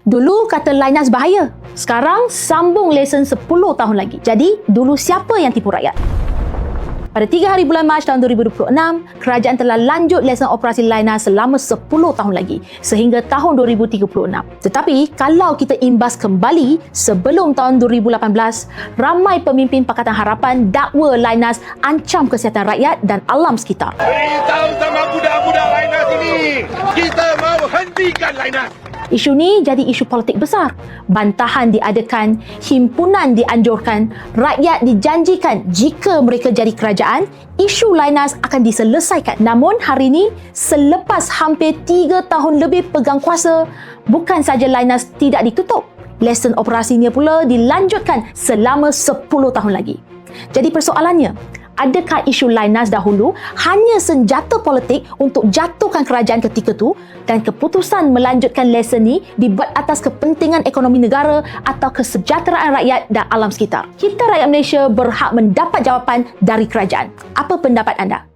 Dulu kata Linus bahaya. Sekarang sambung lesen 10 tahun lagi. Jadi, dulu siapa yang tipu rakyat? Pada 3 hari bulan Mac tahun 2026, kerajaan telah lanjut lesen operasi Linus selama 10 tahun lagi sehingga tahun 2036. Tetapi kalau kita imbas kembali sebelum tahun 2018, ramai pemimpin Pakatan Harapan dakwa Linus ancam kesihatan rakyat dan alam sekitar. Beritahu sama budak-budak Linus ini, kita mau hentikan Linus. Isu ni jadi isu politik besar. Bantahan diadakan, himpunan dianjurkan, rakyat dijanjikan jika mereka jadi kerajaan, isu Linus akan diselesaikan. Namun hari ini, selepas hampir 3 tahun lebih pegang kuasa, bukan saja Linus tidak ditutup, lesen operasinya pula dilanjutkan selama 10 tahun lagi. Jadi persoalannya, adakah isu Linus dahulu hanya senjata politik untuk jatuhkan kerajaan ketika itu dan keputusan melanjutkan lesen ni dibuat atas kepentingan ekonomi negara atau kesejahteraan rakyat dan alam sekitar? Kita rakyat Malaysia berhak mendapat jawapan dari kerajaan. Apa pendapat anda?